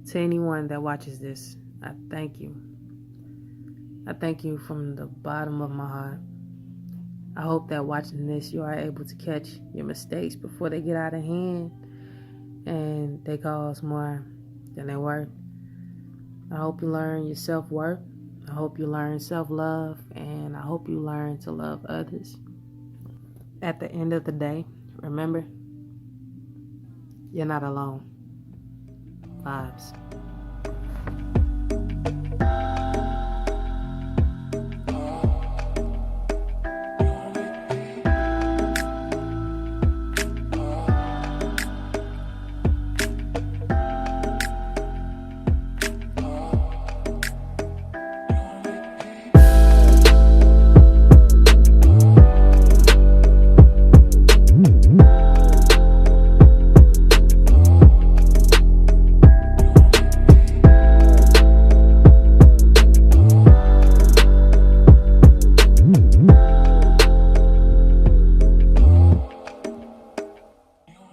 To anyone that watches this, I thank you. I thank you from the bottom of my heart. I hope that watching this, you are able to catch your mistakes before they get out of hand and they cause more than they're worth. I hope you learn your self-worth. I hope you learn self-love, and I hope you learn to love others. At the end of the day, remember, you're not alone. Vibes.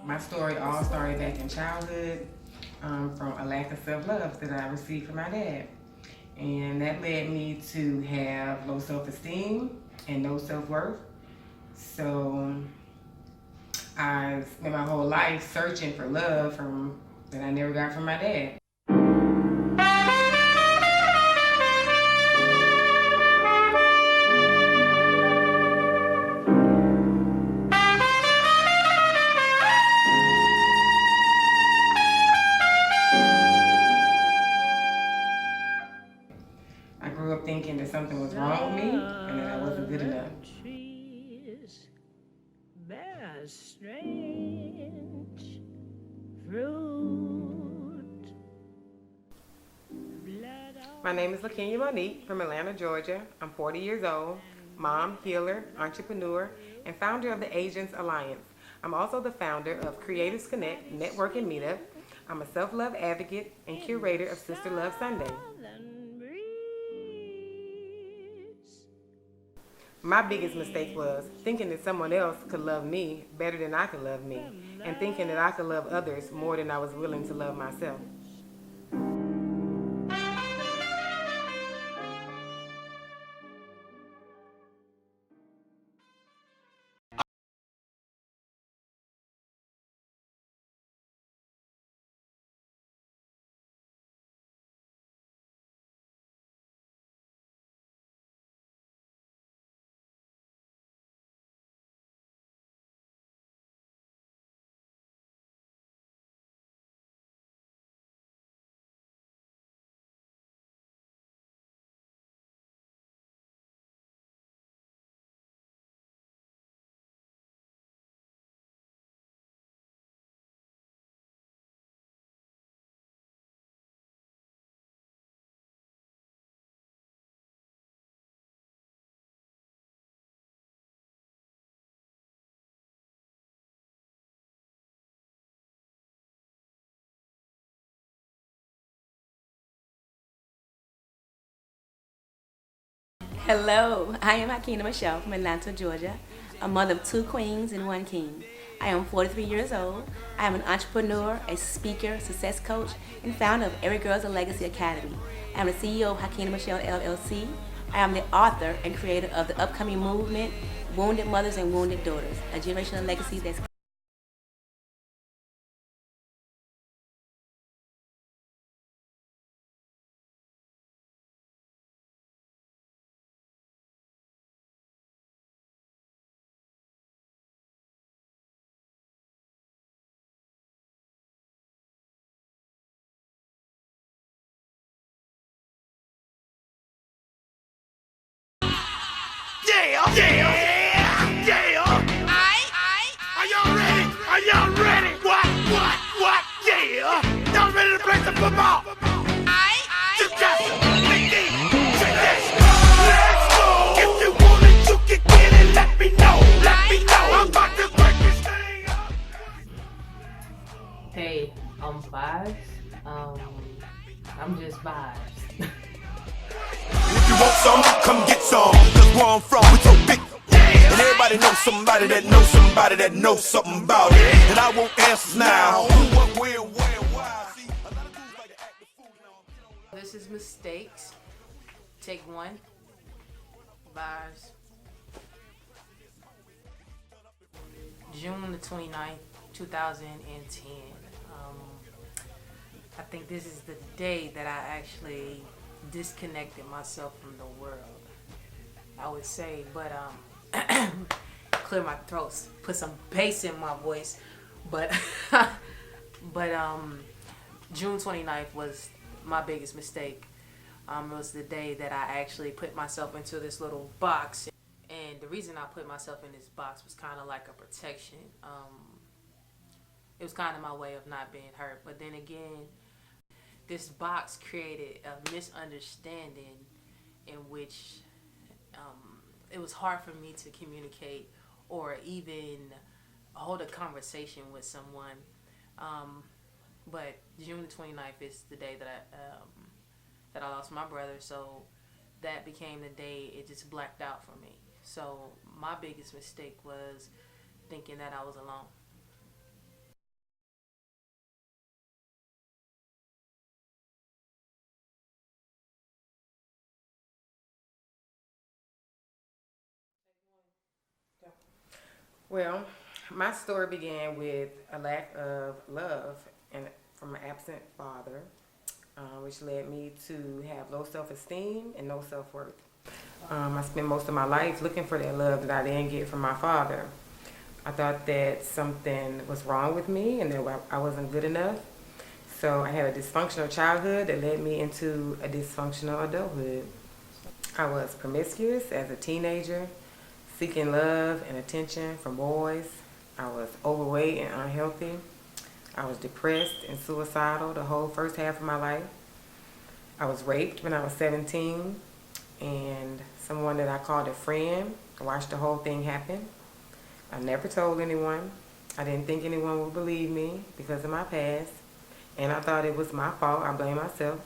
My story all started back in childhood from a lack of self-love that I received from my dad. And that led me to have low self-esteem and no self-worth. So I spent my whole life searching for love that I never got from my dad. I grew up thinking that something was wrong with me and that I wasn't good enough. Strange fruit. My name is LaKenya Monique from Atlanta, Georgia. I'm 40 years old, mom, healer, entrepreneur, and founder of the Agents Alliance. I'm also the founder of Creatives Connect Network and Meetup. I'm a self-love advocate and curator of Sister Love Sunday. My biggest mistake was thinking that someone else could love me better than I could love me, and thinking that I could love others more than I was willing to love myself. Hello, I am Hakina Michelle from Atlanta, Georgia, a mother of 2 queens and 1 king. I am 43 years old. I am an entrepreneur, a speaker, success coach, and founder of Every Girl's a Legacy Academy. I am the CEO of Hakina Michelle LLC. I am the author and creator of the upcoming movement, Wounded Mothers and Wounded Daughters, a generational legacy that's Are y'all ready? Are y'all ready? What? Yeah! Y'all ready to play some football? Just got some check this. Let's go! If you want it, you can get it. Let me know. I'm about to break this thing up. Hey, I'm Vibes. I'm just Vibes. If you want some, come get some. Cause where I'm from, we so big. And everybody knows somebody that knows somebody that knows something about it. And I want answers now. Who, what, where, why. See, a lot of dudes like to act This is Mistakes. Take one. Vibes. June the 29th, 2010. I think this is the day that I actually disconnected myself from the world, I would say. But clear my throat, put some bass in my voice. But June 29th was my biggest mistake. It was the day that I actually put myself into this little box. And the reason I put myself in this box was kind of like a protection. It was kind of my way of not being hurt. But then again, this box created a misunderstanding in which it was hard for me to communicate or even hold a conversation with someone. But June the 29th is the day that I lost my brother, so that became the day it just blacked out for me. So my biggest mistake was thinking that I was alone. Well, my story began with a lack of love and from an absent father, which led me to have low self-esteem and no self-worth. I spent most of my life looking for that love that I didn't get from my father. I thought that something was wrong with me and that I wasn't good enough. So I had a dysfunctional childhood that led me into a dysfunctional adulthood. I was promiscuous as a teenager, seeking love and attention from boys. I was overweight and unhealthy. I was depressed and suicidal the whole first half of my life. I was raped when I was 17, and someone that I called a friend watched the whole thing happen. I never told anyone. I didn't think anyone would believe me because of my past, and I thought it was my fault. I blame myself.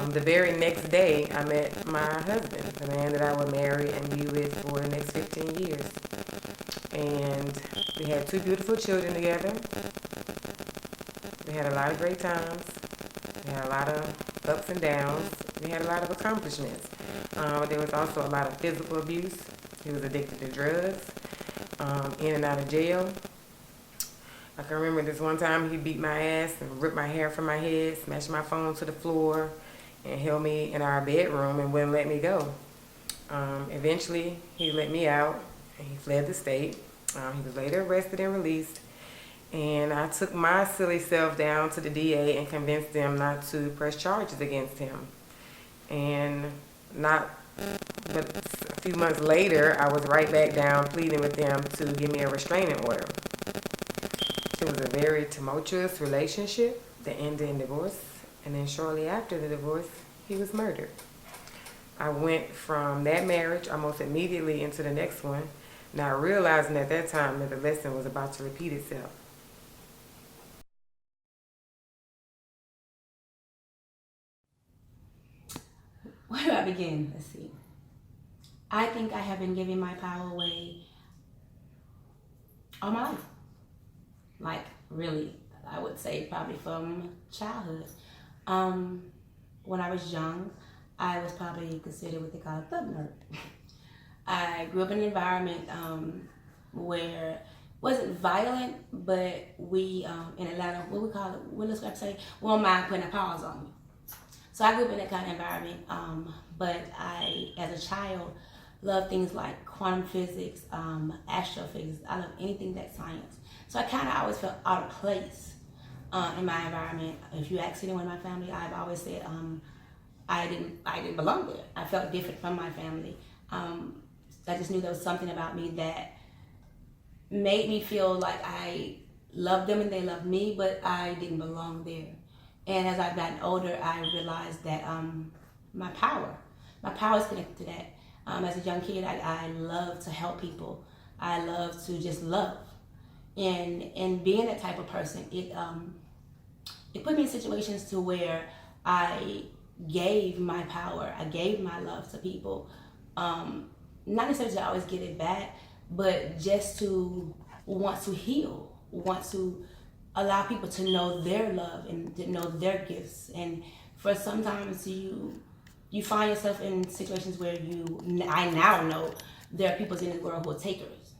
The very next day, I met my husband, the man that I would marry and be with for the next 15 years. And we had 2 beautiful children together. We had a lot of great times. We had a lot of ups and downs. We had a lot of accomplishments. There was also a lot of physical abuse. He was addicted to drugs, in and out of jail. I can remember this one time he beat my ass and ripped my hair from my head, smashed my phone to the floor, and held me in our bedroom and wouldn't let me go. Eventually, he let me out and he fled the state. He was later arrested and released. And I took my silly self down to the DA and convinced them not to press charges against him. And but a few months later, I was right back down pleading with them to give me a restraining order. It was a very tumultuous relationship that ended in divorce, and then shortly after the divorce, he was murdered. I went from that marriage almost immediately into the next one, not realizing at that time that the lesson was about to repeat itself. Where do I begin? Let's see. I think I have been giving my power away all my life. Like, really, I would say probably from childhood. When I was young, I was probably considered what they call a thug nerd. I grew up in an environment where it wasn't violent, but we, in Atlanta, what we call it, what does I say? We don't mind putting a pause on me. So I grew up in that kind of environment, but I, as a child, loved things like quantum physics, astrophysics. I love anything that's science. So I kind of always felt out of place in my environment. If you ask anyone in my family, I've always said I didn't belong there. I felt different from my family. I just knew there was something about me that made me feel like I loved them and they loved me, but I didn't belong there. And as I've gotten older, I realized that my power is connected to that. As a young kid, I love to help people. I love to just love. And being that type of person, it put me in situations to where I gave my power, I gave my love to people. Not necessarily to always get it back, but just to want to heal, want to allow people to know their love and to know their gifts. And For sometimes you find yourself in situations where I now know there are people in this world who are takers.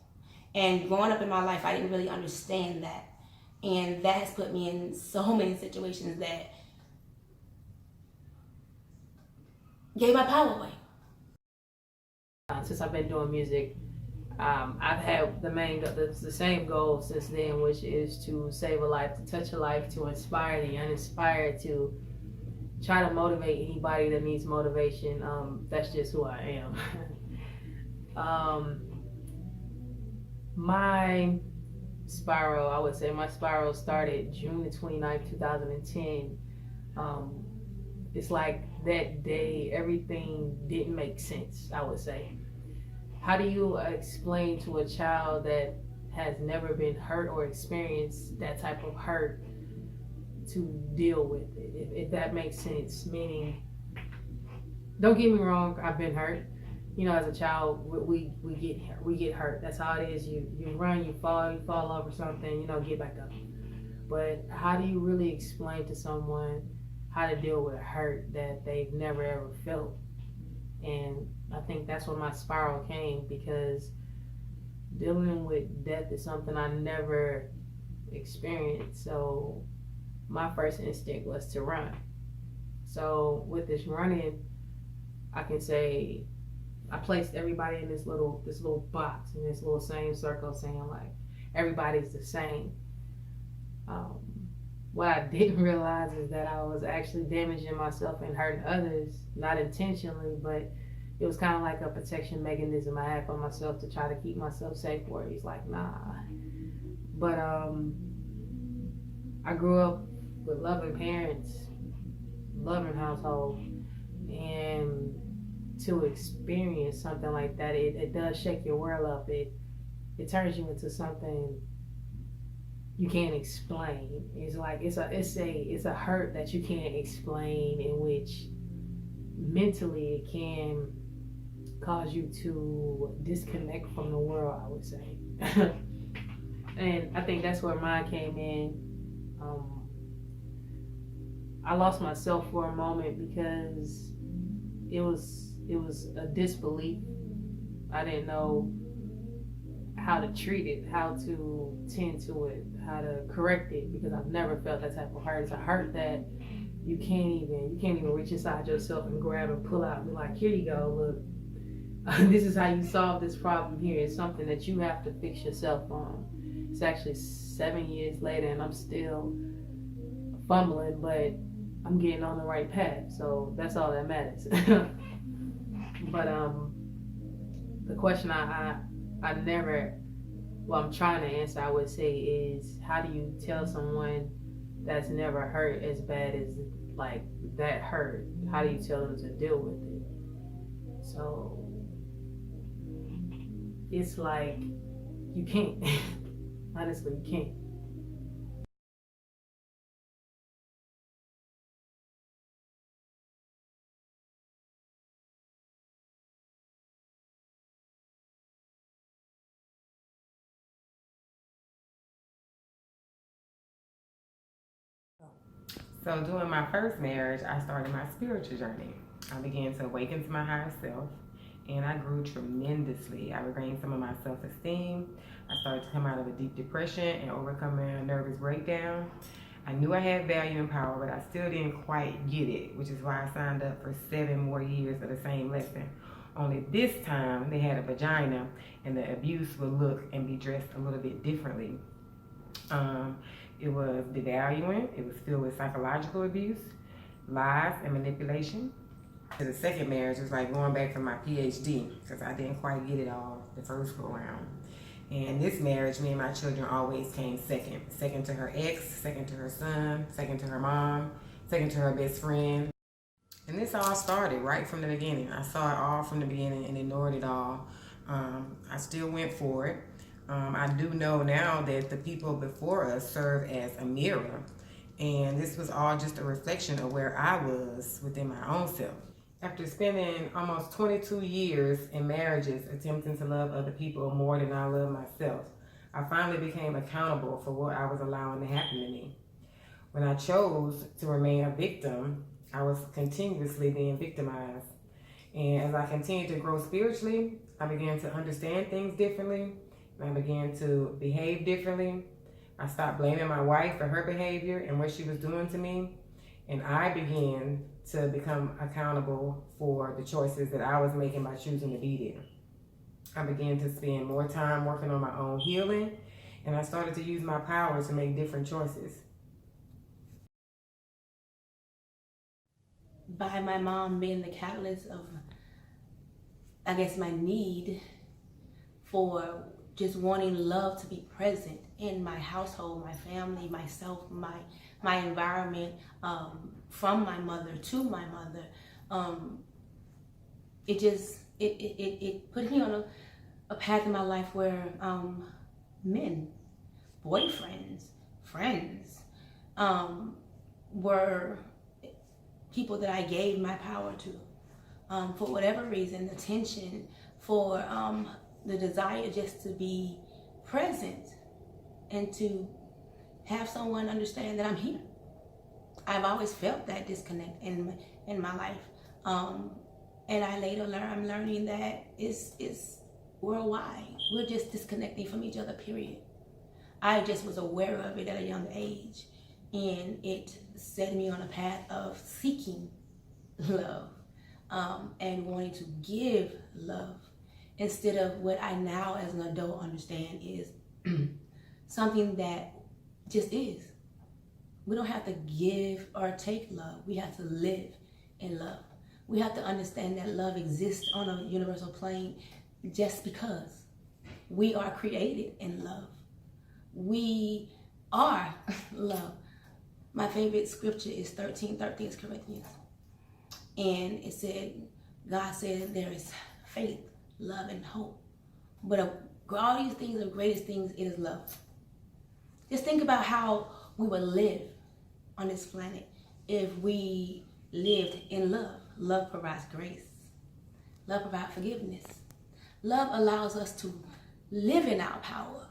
And growing up in my life, I didn't really understand that. And that has put me in so many situations that gave my power away. Since I've been doing music, I've had the same goal since then, which is to save a life, to touch a life, to inspire the uninspired, to try to motivate anybody that needs motivation. That's just who I am. My spiral started June the 29th, 2010. It's like that day, everything didn't make sense, I would say. How do you explain to a child that has never been hurt or experienced that type of hurt to deal with it, if that makes sense? Meaning, don't get me wrong, I've been hurt. You know, as a child, we get hurt. That's how it is. You run, you fall over something, you know, get back up. But how do you really explain to someone how to deal with hurt that they've never ever felt? And I think that's where my spiral came, because dealing with death is something I never experienced. So my first instinct was to run. So with this running, I can say I placed everybody in this little box, in this little same circle, saying like everybody's the same. What I didn't realize is that I was actually damaging myself and hurting others, not intentionally, but it was kind of like a protection mechanism I had for myself to try to keep myself safe, where he's like, nah. But I grew up with loving parents, loving household, and to experience something like that, it does shake your world up. It turns you into something you can't explain. It's like it's a hurt that you can't explain, in which mentally it can cause you to disconnect from the world, I would say. And I think that's where mine came in. I lost myself for a moment because it was a disbelief. I didn't know how to treat it, how to tend to it, how to correct it, because I've never felt that type of hurt. It's a hurt that you can't even reach inside yourself and grab and pull out and be like, here you go, look, this is how you solve this problem here. It's something that you have to fix yourself on. It's actually 7 years later and I'm still fumbling, but I'm getting on the right path, so that's all that matters. But the question I'm trying to answer, I would say, is how do you tell someone that's never hurt as bad as like that hurt? How do you tell them to deal with it? So it's like you can't. Honestly, you can't. So during my first marriage, I started my spiritual journey. I began to awaken to my higher self, and I grew tremendously. I regained some of my self-esteem. I started to come out of a deep depression and overcoming a nervous breakdown. I knew I had value and power, but I still didn't quite get it, which is why I signed up for 7 more years of the same lesson. Only this time, they had a vagina, and the abuse would look and be dressed a little bit differently. It was devaluing. It was filled with psychological abuse, lies, and manipulation. To the second marriage, it was like going back for my PhD, because I didn't quite get it all the first go around. And this marriage, me and my children always came second. Second to her ex, second to her son, second to her mom, second to her best friend. And this all started right from the beginning. I saw it all from the beginning and ignored it all. I still went for it. I do know now that the people before us served as a mirror, and this was all just a reflection of where I was within my own self. After spending almost 22 years in marriages attempting to love other people more than I love myself, I finally became accountable for what I was allowing to happen to me. When I chose to remain a victim, I was continuously being victimized. And as I continued to grow spiritually, I began to understand things differently. And I began to behave differently. I stopped blaming my wife for her behavior and what she was doing to me. And I began to become accountable for the choices that I was making by choosing to be there. I began to spend more time working on my own healing, and I started to use my power to make different choices. By my mom being the catalyst of, I guess, my need for just wanting love to be present in my household, my family, myself, my environment, from my mother to my mother, it put me on a path in my life where men, boyfriends, friends, were people that I gave my power to, for whatever reason, attention, for the desire just to be present and to have someone understand that I'm here. I've always felt that disconnect in my life, and I'm learning that it's worldwide. We're just disconnecting from each other, period. I just was aware of it at a young age, and it set me on a path of seeking love, and wanting to give love, instead of what I now as an adult understand is something that just is. We don't have to give or take love. We have to live in love. We have to understand that love exists on a universal plane just because we are created in love. We are love. My favorite scripture is 13:13 Corinthians. And it said, God said there is faith, love, and hope. But of all these things, the greatest things is love. Just think about how we would live on this planet if we lived in love. Love provides grace. Love provides forgiveness. Love allows us to live in our power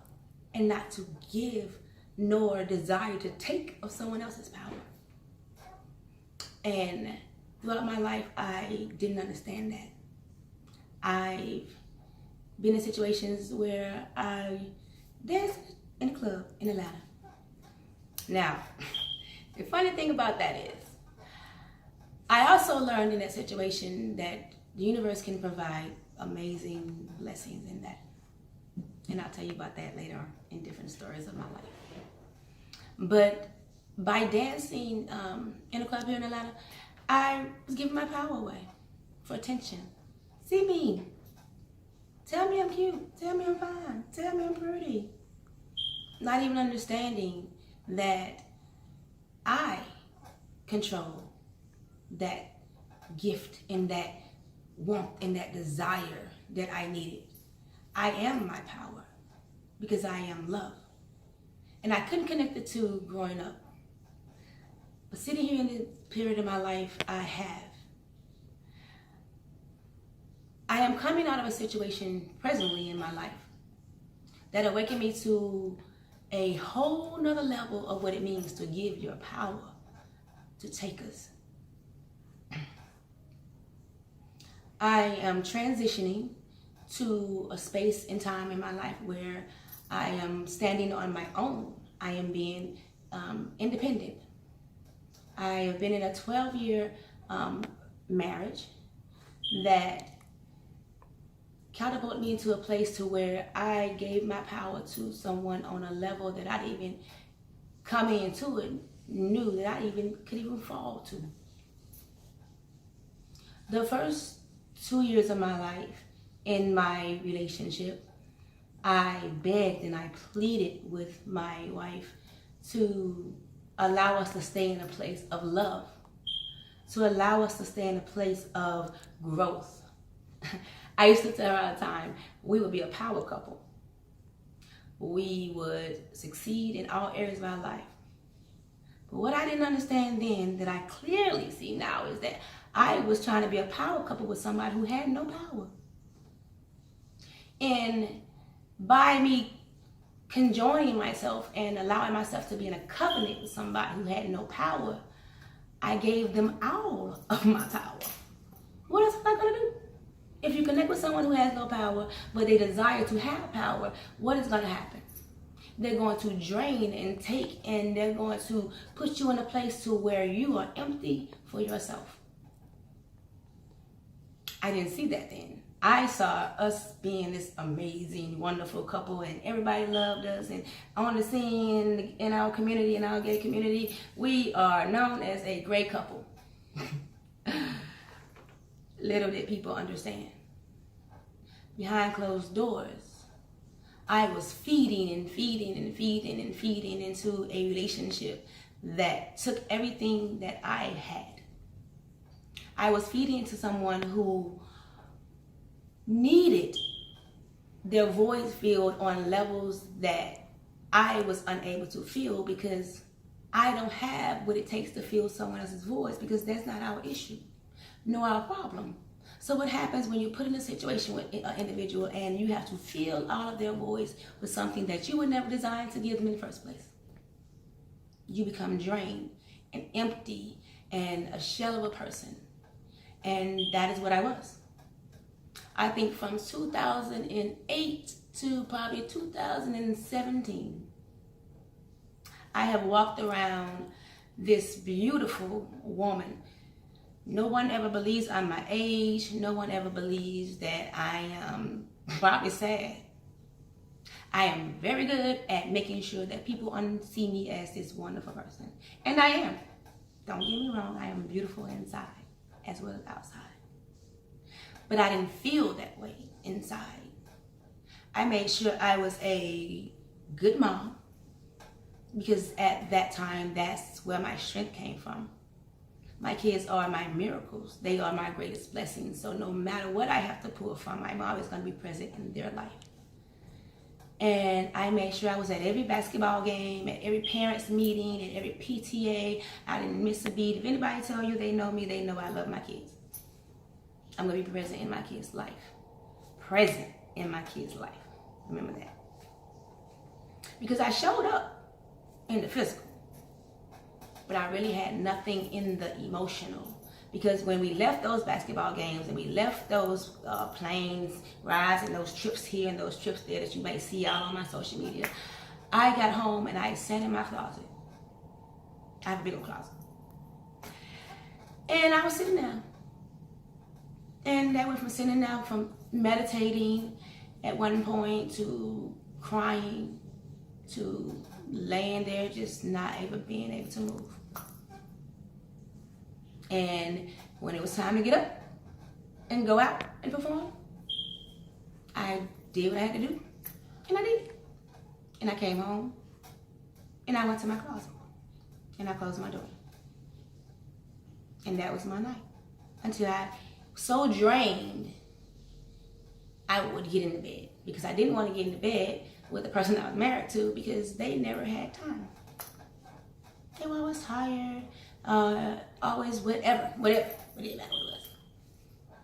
and not to give nor desire to take of someone else's power. And throughout my life, I didn't understand that. I've been in situations where I danced in a club in Atlanta. Now, the funny thing about that is, I also learned in that situation that the universe can provide amazing blessings in that. And I'll tell you about that later in different stories of my life. But by dancing in a club here in Atlanta, I was giving my power away for attention. See me. Tell me I'm cute. Tell me I'm fine. Tell me I'm pretty. Not even understanding that I control that gift and that want and that desire that I needed. I am my power because I am love. And I couldn't connect the two growing up. But sitting here in this period of my life, I am coming out of a situation presently in my life that awakened me to a whole nother level of what it means to give your power to take us. I am transitioning to a space and time in my life where I am standing on my own. I am being independent. I have been in a 12-year marriage that catapulted me into a place to where I gave my power to someone on a level that I didn't even come into it, knew that I could even fall to. The first 2 years of my life in my relationship, I begged and I pleaded with my wife to allow us to stay in a place of love, to allow us to stay in a place of growth. I used to tell her all the time, we would be a power couple. We would succeed in all areas of our life. But what I didn't understand then, that I clearly see now, is that I was trying to be a power couple with somebody who had no power. And by me conjoining myself and allowing myself to be in a covenant with somebody who had no power, I gave them all of my power. What else am I going to do? If you connect with someone who has no power, but they desire to have power, what is going to happen? They're going to drain and take, and they're going to put you in a place to where you are empty for yourself. I didn't see that then. I saw us being this amazing, wonderful couple, and everybody loved us. And on the scene in our community, in our gay community, we are known as a great couple. Little did people understand. Behind closed doors, I was feeding and feeding and feeding and feeding into a relationship that took everything that I had. I was feeding into someone who needed their voice filled on levels that I was unable to feel, because I don't have what it takes to feel someone else's voice, because that's not our issue, nor our problem. So what happens when you put in a situation with an individual and you have to fill all of their voice with something that you were never designed to give them in the first place? You become drained and empty and a shell of a person. And that is what I was. I think from 2008 to probably 2017, I have walked around this beautiful woman. No one ever believes I'm my age. No one ever believes that I am probably sad. I am very good at making sure that people see me as this wonderful person. And I am. Don't get me wrong, I am beautiful inside as well as outside. But I didn't feel that way inside. I made sure I was a good mom, because at that time, that's where my strength came from. My kids are my miracles. They are my greatest blessings. So no matter what I have to pull from, I'm always going to be present in their life. And I made sure I was at every basketball game, at every parents meeting, at every PTA. I didn't miss a beat. If anybody tell you they know me, they know I love my kids. I'm going to be present in my kids' life. Present in my kids' life. Remember that. Because I showed up in the physical, but I really had nothing in the emotional. Because when we left those basketball games and we left those planes rides and those trips here and those trips there that you may see out on my social media, I got home and I sat in my closet. I have a big old closet. And I was sitting down. And that went from sitting down, from meditating at one point, to crying, to laying there just not even being able to move. And when it was time to get up and go out and perform, I did what I had to do, and I did it. And I came home, and I went to my closet, and I closed my door. And that was my night. Until I was so drained, I would get into bed, because I didn't want to get into bed with the person I was married to, because they never had time. They were always tired, always whatever it was.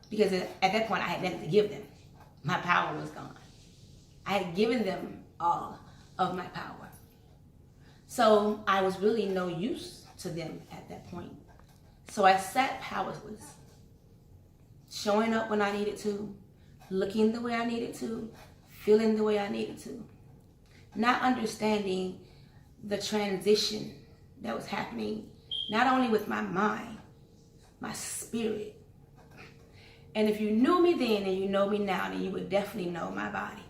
Because at that point, I had nothing to give them. My power was gone. I had given them all of my power. So I was really no use to them at that point. So I sat powerless, showing up when I needed to, looking the way I needed to, feeling the way I needed to, not understanding the transition that was happening, not only with my mind, my spirit. And if you knew me then and you know me now, then you would definitely know my body.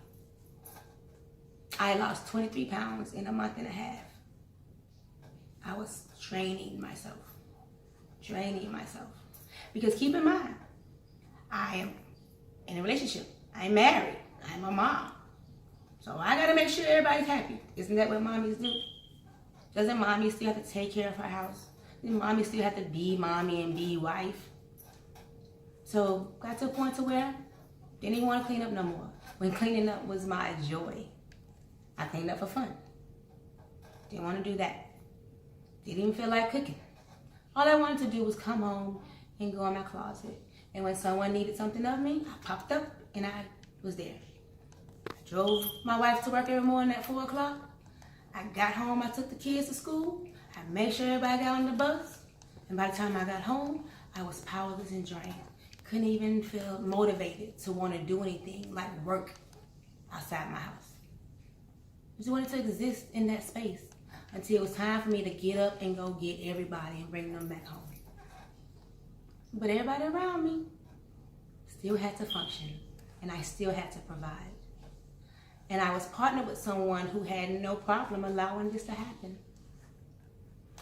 I lost 23 pounds in a month and a half. I was draining myself. Because keep in mind, I am in a relationship. I'm married. I'm a mom. So I gotta make sure everybody's happy. Isn't that what mommies do? Doesn't mommy still have to take care of her house? Doesn't mommy still have to be mommy and be wife? So got to a point to where didn't even want to clean up no more. When cleaning up was my joy. I cleaned up for fun. Didn't want to do that. Didn't even feel like cooking. All I wanted to do was come home and go in my closet. And when someone needed something of me, I popped up and I was there. I drove my wife to work every morning at 4 o'clock. I got home, I took the kids to school. I made sure everybody got on the bus. And by the time I got home, I was powerless and drained. Couldn't even feel motivated to want to do anything like work outside my house. I just wanted to exist in that space until it was time for me to get up and go get everybody and bring them back home. But everybody around me still had to function, and I still had to provide. And I was partnered with someone who had no problem allowing this to happen.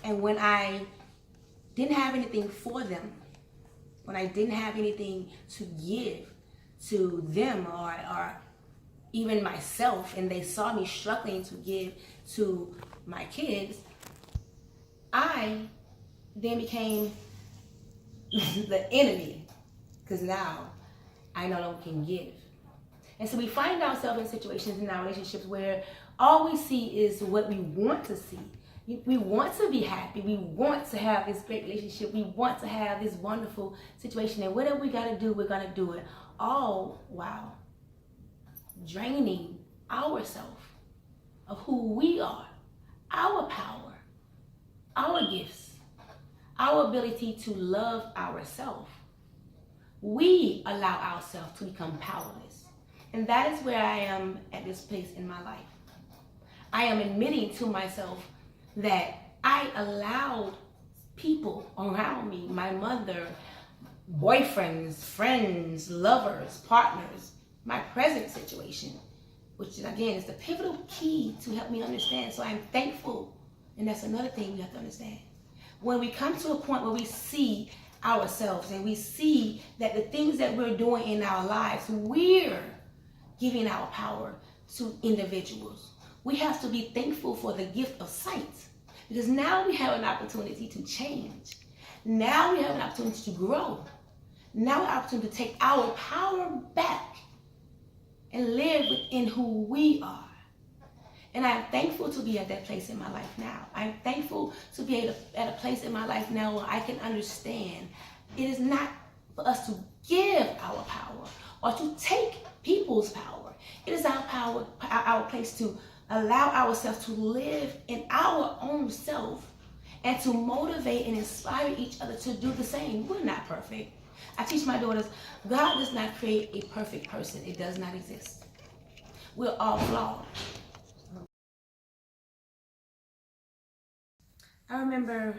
And when I didn't have anything for them, when I didn't have anything to give to them or even myself, and they saw me struggling to give to my kids, I then became the enemy, because now I no longer can give. And so we find ourselves in situations in our relationships where all we see is what we want to see. We want to be happy. We want to have this great relationship. We want to have this wonderful situation. And whatever we got to do, we're going to do it. All while draining ourselves of who we are, our power, our gifts, our ability to love ourselves. We allow ourselves to become powerless. And that is where I am at this place in my life. I am admitting to myself that I allowed people around me, my mother, boyfriends, friends, lovers, partners, my present situation, which again is the pivotal key to help me understand. So I'm thankful, and that's another thing we have to understand. When we come to a point where we see ourselves and we see that the things that we're doing in our lives, we're giving our power to individuals. We have to be thankful for the gift of sight, because now we have an opportunity to change. Now we have an opportunity to grow. Now we have an opportunity to take our power back and live within who we are. And I'm thankful to be at that place in my life now. I'm thankful to be at a place in my life now where I can understand it is not for us to give our power or to take people's power. It is our power, our place to allow ourselves to live in our own self and to motivate and inspire each other to do the same. We're not perfect. I teach my daughters, God does not create a perfect person. It does not exist. We're all flawed. I remember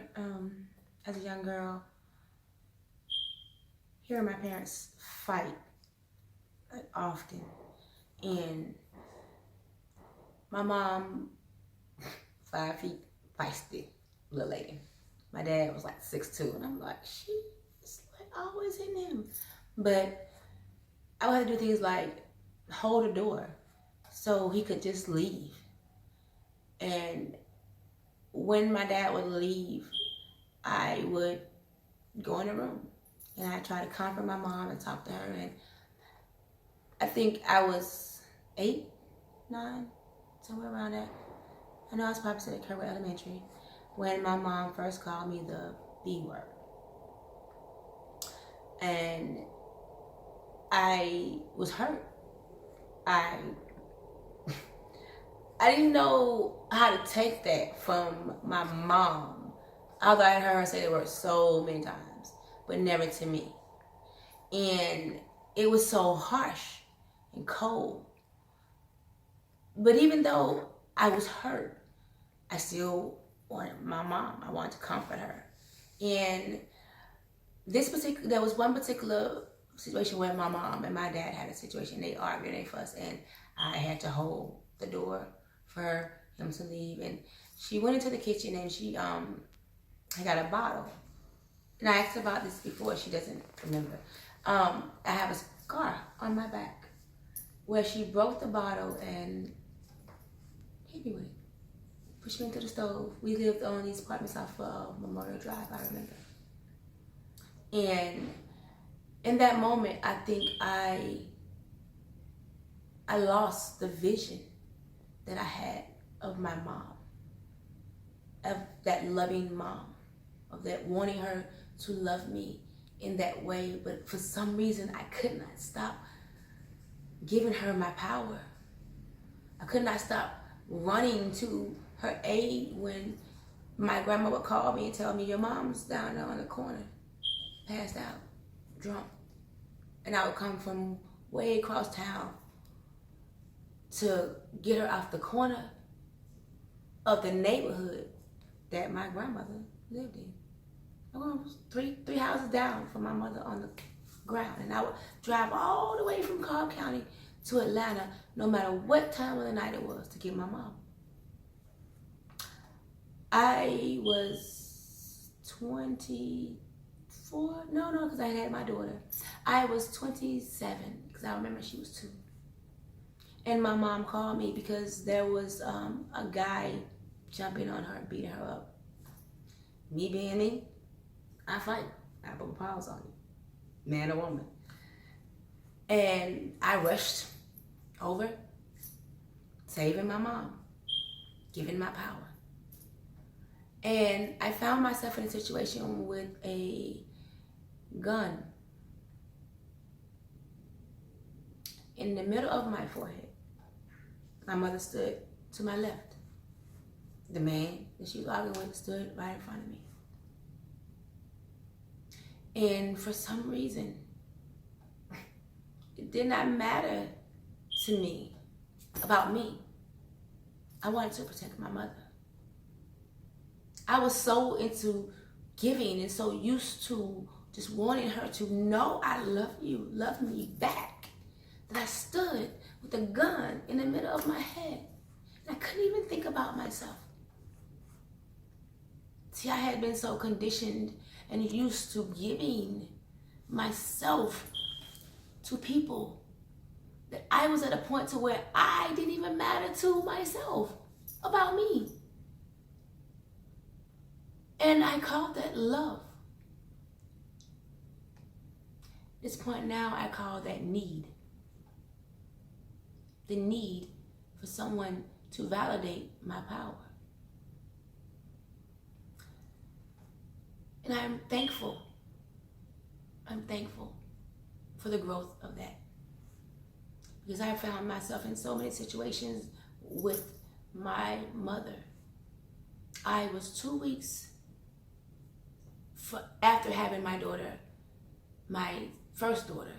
as a young girl hearing my parents fight often. And my mom, 5 feet, feisty little lady. My dad was like 6'2", and I'm like, she is like always in him. But I would have to do things like hold the door so he could just leave. And when my dad would leave, I would go in the room and I try to comfort my mom and talk to her. And I think I was 8, 9, somewhere around that. I know I was probably at Kerwood Elementary when my mom first called me the B word. And I was hurt. I didn't know how to take that from my mom. Although I heard her say the word so many times, but never to me. And it was so harsh and cold. But even though I was hurt, I still wanted my mom. I wanted to comfort her. And there was one particular situation where my mom and my dad had a situation. They argued, they fussed, and I had to hold the door for him to leave. And she went into the kitchen and she I got a bottle. And I asked her about this before. She doesn't remember. I have a scar on my back where she broke the bottle and hit me with it. Pushed me into the stove. We lived on these apartments off of Memorial Drive, I remember. And in that moment, I think I lost the vision that I had of my mom, of that loving mom, of that wanting her to love me in that way. But for some reason, I could not stop giving her my power. I could not stop running to her aid when my grandma would call me and tell me, your mom's down there on the corner, passed out, drunk. And I would come from way across town to get her off the corner of the neighborhood that my grandmother lived in. I was three houses down from my mother on the ground. And I would drive all the way from Cobb County to Atlanta, no matter what time of the night it was, to get my mom. I was 24, no, because I had my daughter. I was 27, because I remember she was 2. And my mom called me because there was a guy jumping on her and beating her up. Me being me, I fight. I put my paws on you, man or woman. And I rushed over, saving my mom, giving my power. And I found myself in a situation with a gun in the middle of my forehead. My mother stood to my left. The man that she was arguing with stood right in front of me. And for some reason, it did not matter to me about me. I wanted to protect my mother. I was so into giving and so used to just wanting her to know I love you, love me back, that I stood with a gun in the middle of my head. And I couldn't even think about myself. See, I had been so conditioned and used to giving myself to people that I was at a point to where I didn't even matter to myself about me. And I called that love. At this point now, I call that need. The need for someone to validate my power. And I'm thankful. I'm thankful for the growth of that. Because I found myself in so many situations with my mother. I was 2 weeks after having my daughter, my first daughter,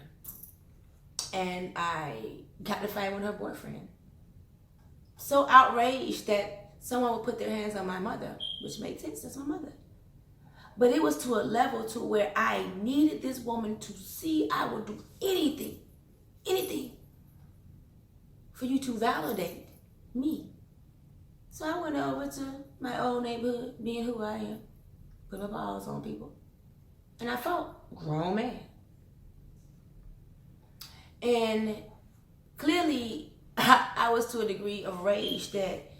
and I got in a fight with her boyfriend. So outraged that someone would put their hands on my mother, which made sense, that's my mother. But it was to a level to where I needed this woman to see I would do anything for you to validate me. So I went over to my old neighborhood, being who I am, put my balls on people. And I felt grown man. And clearly, I was to a degree of rage that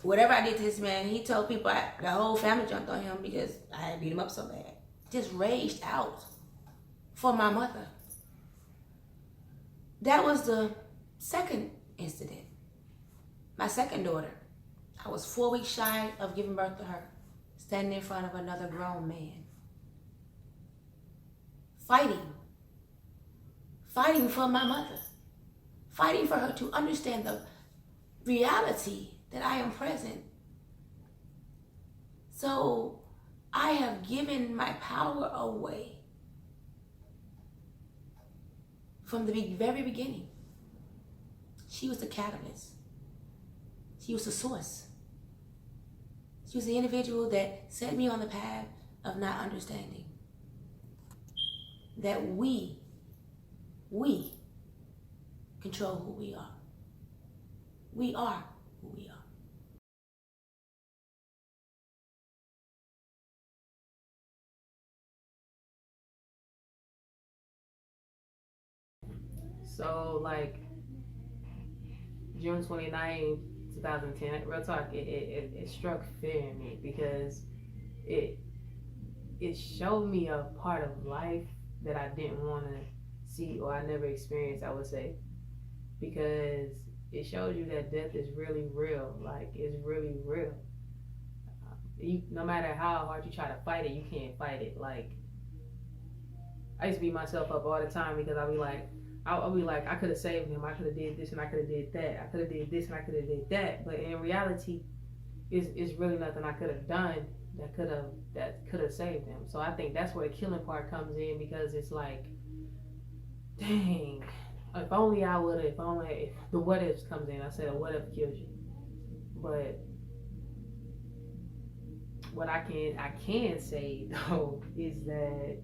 whatever I did to this man, he told people the whole family jumped on him because I had beat him up so bad. Just raged out for my mother. That was the second incident. My second daughter. I was 4 weeks shy of giving birth to her, standing in front of another grown man. Fighting for my mother. Fighting for her to understand the reality that I am present. So I have given my power away from the very beginning. She was the catalyst. She was the source. She was the individual that set me on the path of not understanding that we control who we are. We are who we are. So, like, June 29, 2010, real talk, it struck fear in me because it showed me a part of life that I didn't want to see or I never experienced, I would say. Because it shows you that death is really real. Like, it's really real. No matter how hard you try to fight it, you can't fight it. Like, I used to beat myself up all the time because I'll be like, I could have saved him. I could have did this and I could have did that. I could have did this and I could have did that. But in reality, it's really nothing I could have done that could have saved him. So I think that's where the killing part comes in, because it's like, dang, if only I would have, if the what ifs comes in. I said a what if killed you, but what I can say though is that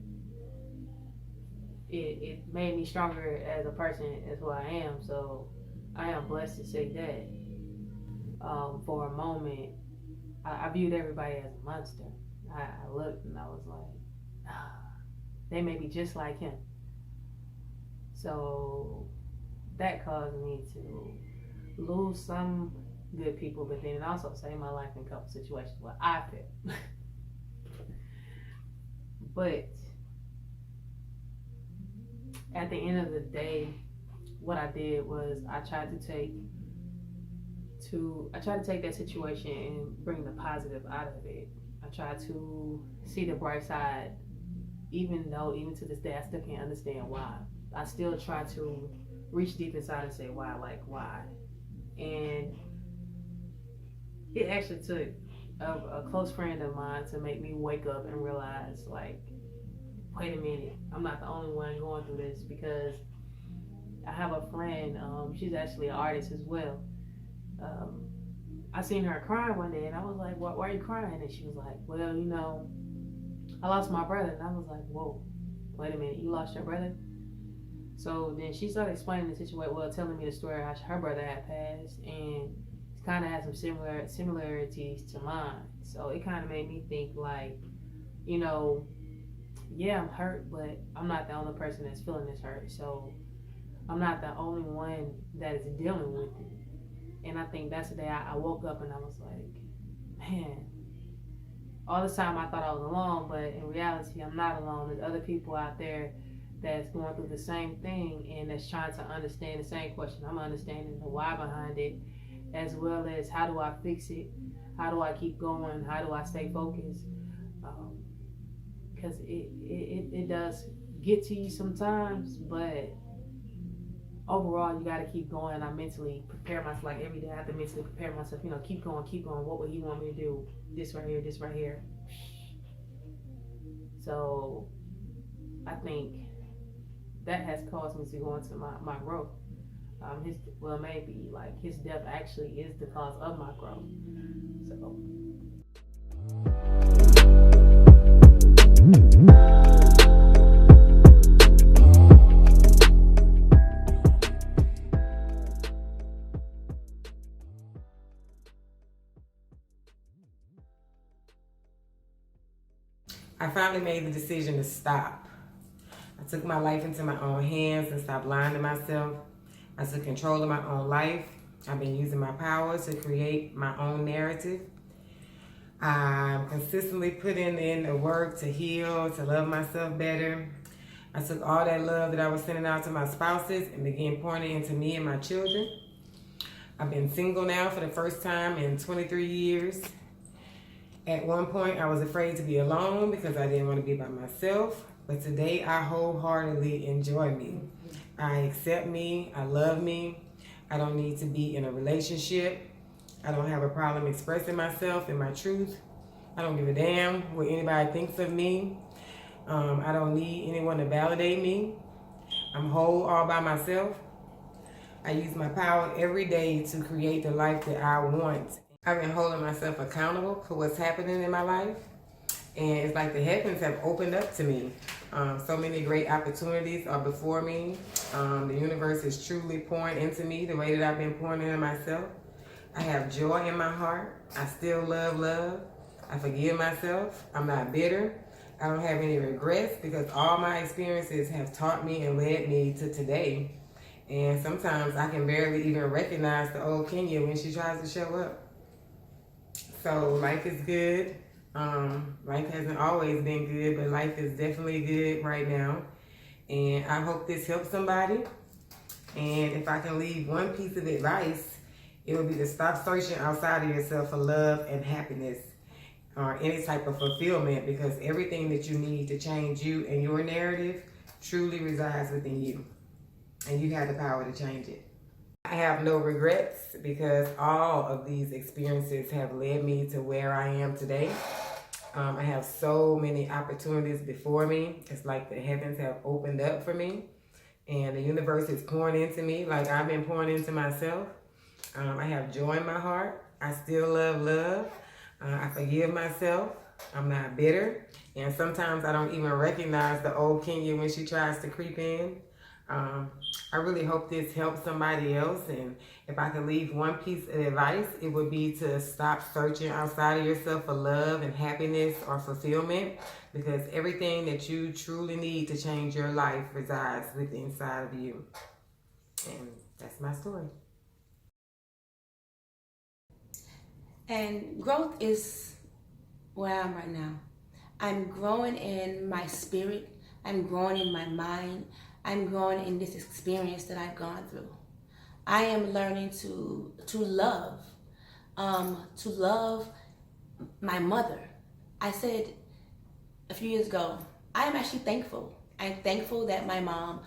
it made me stronger as a person, as who I am. So I am blessed to say that. For a moment, I viewed everybody as a monster. I looked and I was like, they may be just like him. So that caused me to lose some good people, but then it also saved my life in a couple situations where I failed. But at the end of the day, what I did was I tried to take that situation and bring the positive out of it. I tried to see the bright side, even to this day I still can't understand why. I still try to reach deep inside and say why. And it actually took a close friend of mine to make me wake up and realize, like, wait a minute, I'm not the only one going through this, because I have a friend, she's actually an artist as well. I seen her crying one day and I was like, why are you crying? And she was like, well, I lost my brother. And I was like, whoa, wait a minute, you lost your brother? So then she started explaining the situation, telling me the story how her brother had passed, and it kind of had some similarities to mine. So it kind of made me think, like, yeah, I'm hurt, but I'm not the only person that's feeling this hurt. So I'm not the only one that is dealing with it. And I think that's the day I woke up and I was like, man, all this time I thought I was alone, but in reality, I'm not alone. There's other people out there that's going through the same thing and that's trying to understand the same question. I'm understanding the why behind it, as well as how do I fix it? How do I keep going? How do I stay focused? Because it does get to you sometimes, but overall, you got to keep going. I mentally prepare myself, like every day I have to mentally prepare myself, keep going. What would he want me to do? This right here. So I think that has caused me to go into my growth. Maybe like his death actually is the cause of my growth. So. I finally made the decision to stop. I took my life into my own hands and stopped lying to myself. I took control of my own life. I've been using my power to create my own narrative. I'm consistently putting in the work to heal, to love myself better. I took all that love that I was sending out to my spouses and began pouring it into me and my children. I've been single now for the first time in 23 years. At one point, I was afraid to be alone because I didn't want to be by myself. But today, I wholeheartedly enjoy me. I accept me. I love me. I don't need to be in a relationship. I don't have a problem expressing myself and my truth. I don't give a damn what anybody thinks of me. I don't need anyone to validate me. I'm whole all by myself. I use my power every day to create the life that I want. I've been holding myself accountable for what's happening in my life. And it's like the heavens have opened up to me. So many great opportunities are before me. The universe is truly pouring into me the way that I've been pouring into myself. I have joy in my heart. I still love love. I forgive myself. I'm not bitter. I don't have any regrets because all my experiences have taught me and led me to today. And sometimes I can barely even recognize the old Kenya when she tries to show up. So life is good. Life hasn't always been good, but life is definitely good right now. And I hope this helps somebody. And if I can leave one piece of advice, it would be to stop searching outside of yourself for love and happiness or any type of fulfillment, because everything that you need to change you and your narrative truly resides within you. And you have the power to change it. I have no regrets because all of these experiences have led me to where I am today. I have so many opportunities before me. It's like the heavens have opened up for me and the universe is pouring into me like I've been pouring into myself. I have joy in my heart. I still love love. I forgive myself. I'm not bitter. And sometimes I don't even recognize the old Kenya when she tries to creep in. I really hope this helps somebody else. And if I could leave one piece of advice, it would be to stop searching outside of yourself for love and happiness or fulfillment, because everything that you truly need to change your life resides within inside of you. And that's my story. And growth is where I am right now. I'm growing in my spirit. I'm growing in my mind. I'm growing in this experience that I've gone through. I am learning to love my mother. I said a few years ago, I am actually thankful. I'm thankful that my mom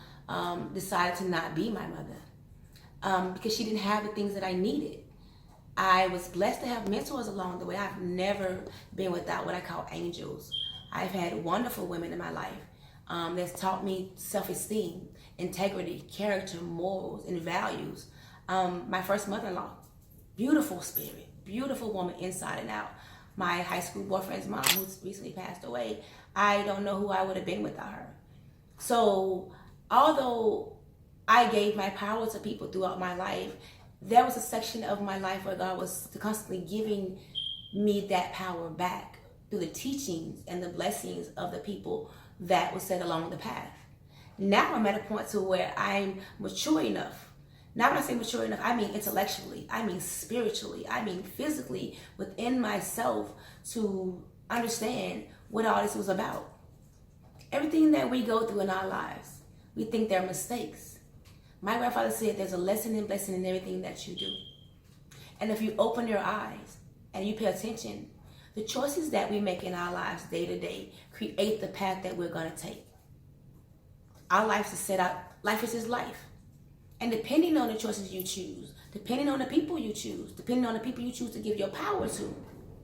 decided to not be my mother because she didn't have the things that I needed. I was blessed to have mentors along the way. I've never been without what I call angels. I've had wonderful women in my life that's taught me self-esteem, integrity, character, morals, and values. My first mother-in-law, beautiful spirit, beautiful woman inside and out. My high school boyfriend's mom, who's recently passed away, I don't know who I would have been without her. So although I gave my power to people throughout my life, there was a section of my life where God was constantly giving me that power back through the teachings and the blessings of the people that were set along the path. Now I'm at a point to where I'm mature enough. Now when I say mature enough, I mean intellectually, I mean spiritually, I mean physically within myself to understand what all this was about. Everything that we go through in our lives, we think they're mistakes. My grandfather said there's a lesson and blessing in everything that you do. And if you open your eyes and you pay attention, the choices that we make in our lives day to day create the path that we're going to take. Our life is set out, life is just life. And depending on the choices you choose, depending on the people you choose, depending on the people you choose to give your power to.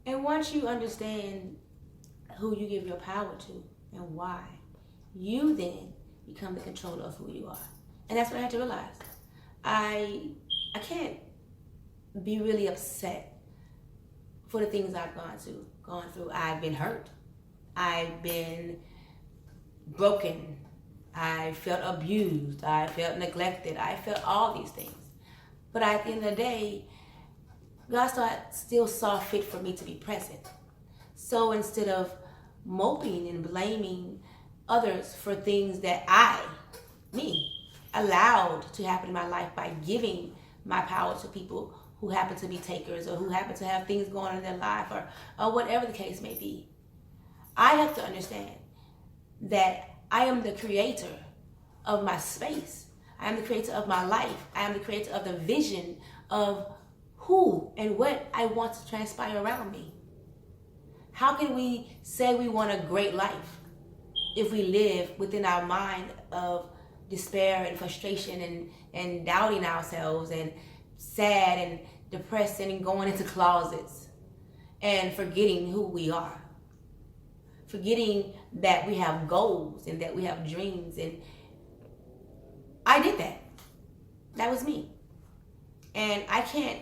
And once you understand who you give your power to and why, you then become the controller of who you are. And that's what I had to realize. I can't be really upset for the things I've gone through. I've been hurt. I've been broken. I felt abused. I felt neglected. I felt all these things. But at the end of the day, God still saw fit for me to be present. So instead of moping and blaming others for things that me, allowed to happen in my life by giving my power to people who happen to be takers or who happen to have things going on in their life or whatever the case may be. I have to understand that I am the creator of my space. I am the creator of my life. I am the creator of the vision of who and what I want to transpire around me. How can we say we want a great life if we live within our mind of despair and frustration and doubting ourselves and sad and depressed and going into closets and forgetting who we are, forgetting that we have goals and that we have dreams? And I did that. That was me. And I can't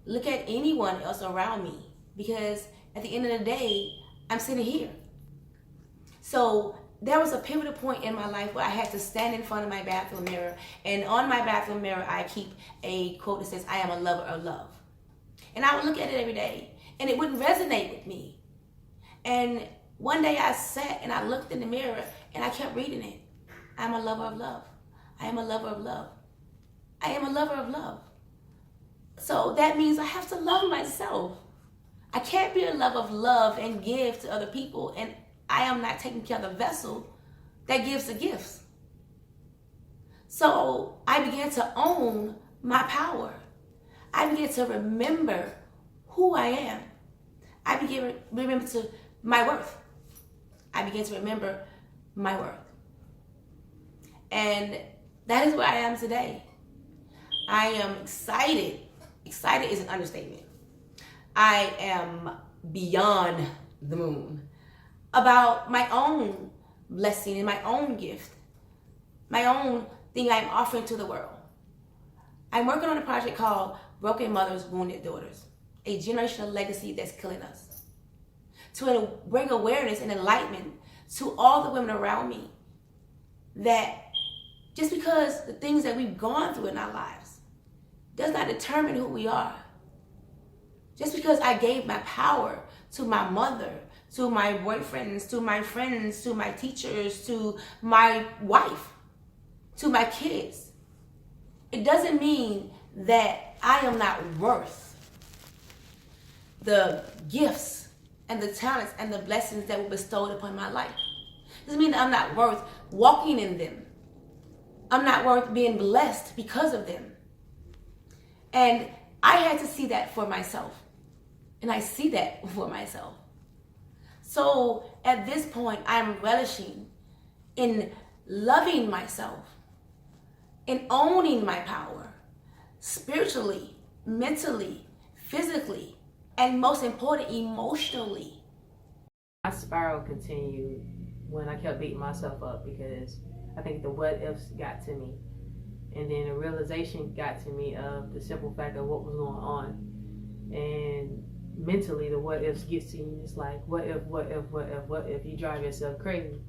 look at anyone else around me because at the end of the day, I'm sitting here. So there was a pivotal point in my life where I had to stand in front of my bathroom mirror. And on my bathroom mirror, I keep a quote that says, "I am a lover of love." And I would look at it every day and it wouldn't resonate with me. And one day I sat and I looked in the mirror and I kept reading it. I'm a lover of love. I am a lover of love. I am a lover of love. So that means I have to love myself. I can't be a lover of love and give to other people, and I am not taking care of the vessel that gives the gifts. So I began to own my power. I began to remember who I am. I began to remember my worth. I began to remember my worth. And that is where I am today. I am excited. Excited is an understatement. I am beyond the moon about my own blessing and my own gift, my own thing I'm offering to the world. I'm working on a project called Broken Mothers, Wounded Daughters, a generational legacy that's killing us, to bring awareness and enlightenment to all the women around me that just because the things that we've gone through in our lives does not determine who we are. Just because I gave my power to my mother, to my boyfriends, to my friends, to my teachers, to my wife, to my kids, it doesn't mean that I am not worth the gifts and the talents and the blessings that were bestowed upon my life. It doesn't mean that I'm not worth walking in them. I'm not worth being blessed because of them. And I had to see that for myself. And I see that for myself. So at this point, I'm relishing in loving myself, in owning my power, spiritually, mentally, physically, and most important, emotionally. My spiral continued when I kept beating myself up because I think the what ifs got to me. And then the realization got to me of the simple fact of what was going on. And mentally, the what ifs gets to you. It's like, what if you drive yourself crazy?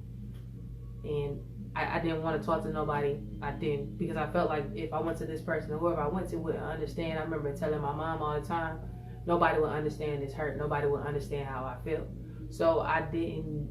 And I didn't want to talk to nobody. I didn't, because I felt like if I went to this person or whoever I went to wouldn't understand. I remember telling my mom all the time, nobody would understand this hurt. Nobody would understand how I feel. So I didn't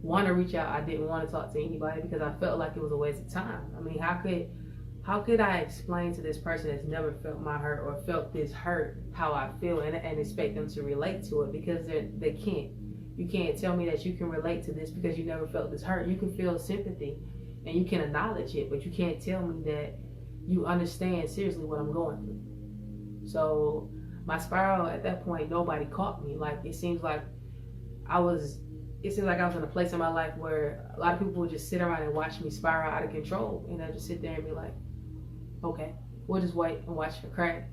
want to reach out. I didn't want to talk to anybody because I felt like it was a waste of time. I mean, how could I explain to this person that's never felt my hurt or felt this hurt how I feel and expect them to relate to it, because they can't. You can't tell me that you can relate to this because you never felt this hurt. You can feel sympathy and you can acknowledge it, but you can't tell me that you understand seriously what I'm going through. So my spiral at that point, nobody caught me. Like it seems like I was in a place in my life where a lot of people would just sit around and watch me spiral out of control, and I'd just sit there and be like, okay, we'll just wait and watch her crash.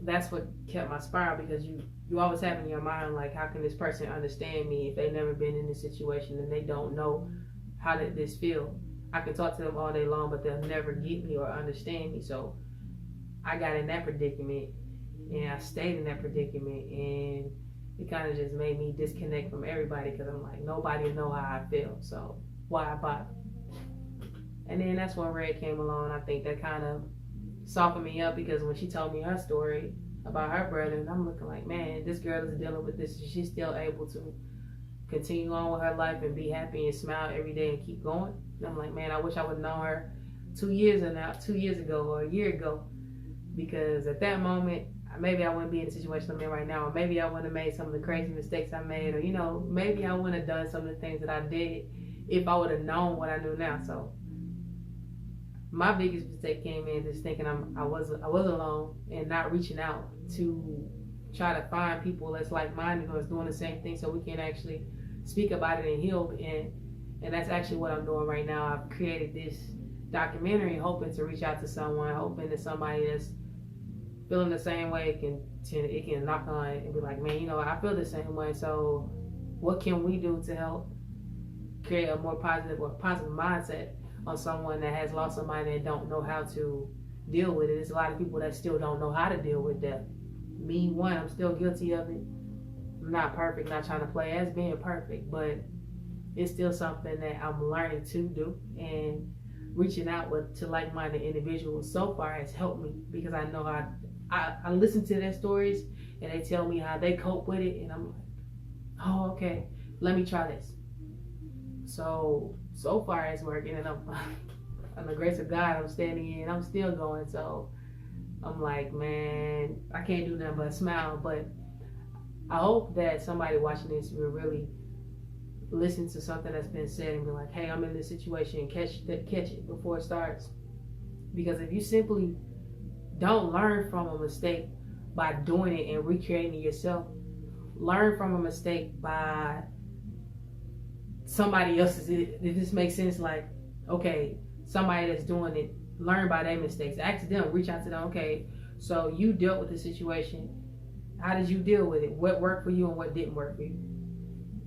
That's what kept my spiral, because you always have in your mind, like, how can this person understand me if they've never been in this situation and they don't know how did this feel? I can talk to them all day long, but they'll never get me or understand me. So I got in that predicament, and I stayed in that predicament, and it kind of just made me disconnect from everybody, because I'm like, nobody will know how I feel, so why bother? And then that's when Red came along. I think that kind of softened me up, because when she told me her story about her brother, and I'm looking like, man, this girl is dealing with this, she's still able to continue on with her life and be happy and smile every day and keep going. And I'm like, man, I wish I would have known her 2 years ago or a year ago, because at that moment, maybe I wouldn't be in the situation I'm in right now, or maybe I wouldn't have made some of the crazy mistakes I made, or maybe I wouldn't have done some of the things that I did if I would have known what I knew now. So my biggest mistake came in just thinking I was alone and not reaching out to try to find people that's like-minded or that's doing the same thing, so we can actually speak about it and heal. And that's actually what I'm doing right now. I've created this documentary hoping to reach out to someone, hoping that somebody that's feeling the same way it can knock on it and be like, man, I feel the same way. So what can we do to help create a more positive mindset on someone that has lost somebody and don't know how to deal with it? There's a lot of people that still don't know how to deal with death. Me, one, I'm still guilty of it. I'm not perfect, not trying to play as being perfect, but it's still something that I'm learning to do, and reaching out to like-minded individuals so far has helped me, because I know I listen to their stories and they tell me how they cope with it, and I'm like, oh, okay, let me try this. So far it's working, and I'm on the grace of God, I'm standing in, I'm still going. So I'm like, man, I can't do nothing but smile. But I hope that somebody watching this will really listen to something that's been said and be like, hey, I'm in this situation, and catch it before it starts. Because if you simply don't learn from a mistake by doing it and recreating it yourself, learn from a mistake by somebody else's. It just makes sense. Like, okay, somebody that's doing it, learn by their mistakes. Ask them, reach out to them. Okay, so you dealt with the situation. How did you deal with it? What worked for you and what didn't work for you?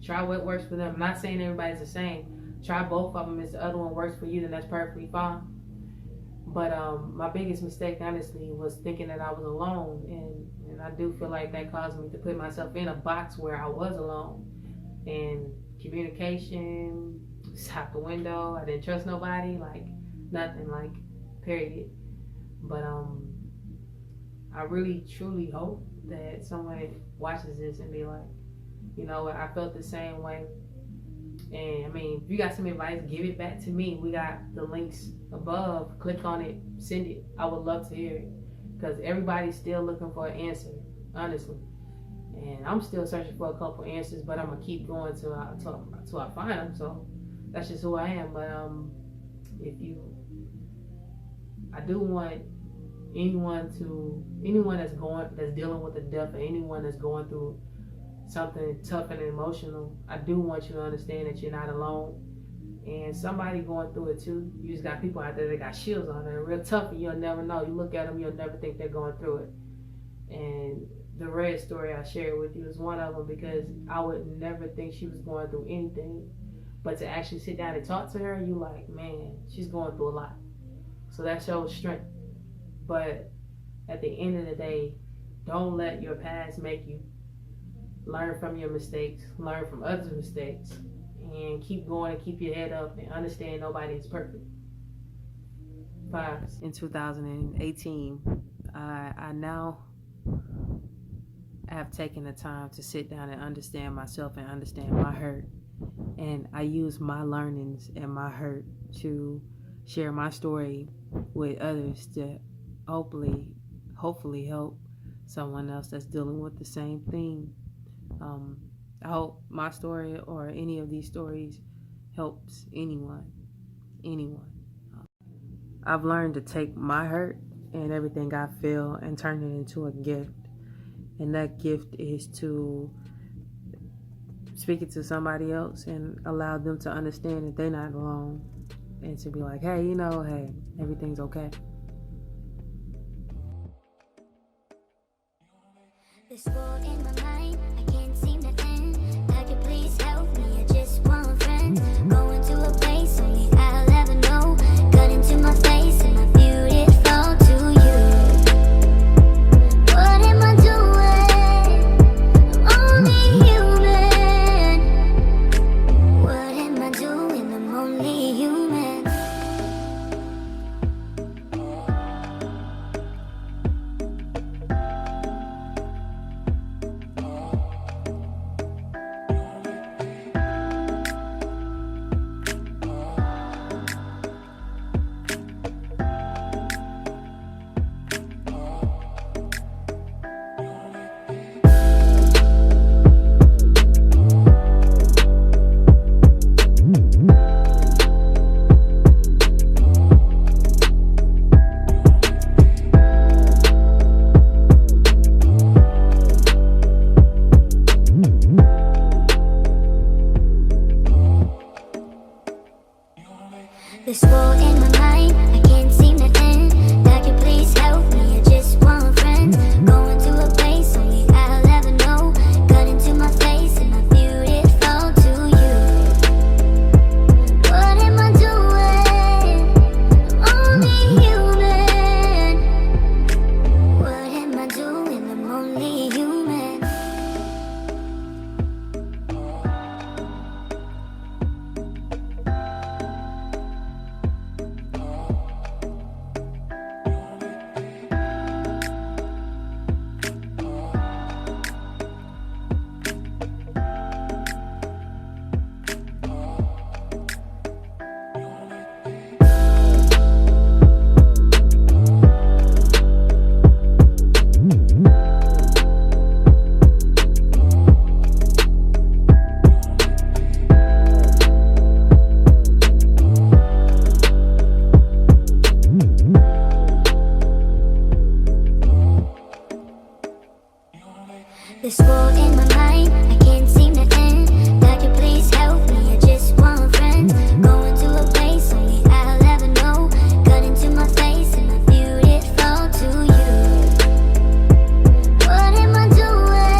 Try what works for them. I'm not saying everybody's the same. Try both of them. If the other one works for you, then that's perfectly fine. But my biggest mistake, honestly, was thinking that I was alone. And I do feel like that caused me to put myself in a box where I was alone. And communication, just out the window. I didn't trust nobody, like nothing, like period. But I really, truly hope that someone watches this and be like, you know what, I felt the same way. And I mean, if you got some advice, give it back to me. We got the links above. Click on it, send it. I would love to hear it, because everybody's still looking for an answer, honestly. And I'm still searching for a couple answers, but I'm gonna keep going till I find them. So that's just who I am. But I do want anyone that's dealing with the death, or anyone that's going through something tough and emotional, I do want you to understand that you're not alone. And somebody going through it too. You just got people out there that got shields on. They're real tough, and you'll never know. You look at them, you'll never think they're going through it. And the Red story I shared with you is one of them, because I would never think she was going through anything. But to actually sit down and talk to her, you like, man, she's going through a lot. So that shows strength. But at the end of the day, don't let your past make you. Learn from your mistakes, learn from others' mistakes, and keep going and keep your head up and understand nobody is perfect. Vibes. In 2018, I now have taken the time to sit down and understand myself and understand my hurt. And I use my learnings and my hurt to share my story with others to hopefully help someone else that's dealing with the same thing. I hope my story or any of these stories helps anyone. I've learned to take my hurt and everything I feel and turn it into a gift. And that gift is to speak it to somebody else and allow them to understand that they're not alone. And to be like, hey, everything's okay. This war in my mind, I can't seem to end. God, you please help me, I just want friends. Going to a place only I'll ever know. Gun into my face and I viewed it fall to you. What am I doing? I'm only human. What am I doing? I'm only human. This war in my mind, I can't seem to end. God, you please help me, I just want friends. Going to a place only I'll ever know. Gun into my face and I viewed it fall to you. What am I doing? I'm only human. What am I doing? I'm only human. This war in my mind, I can't seem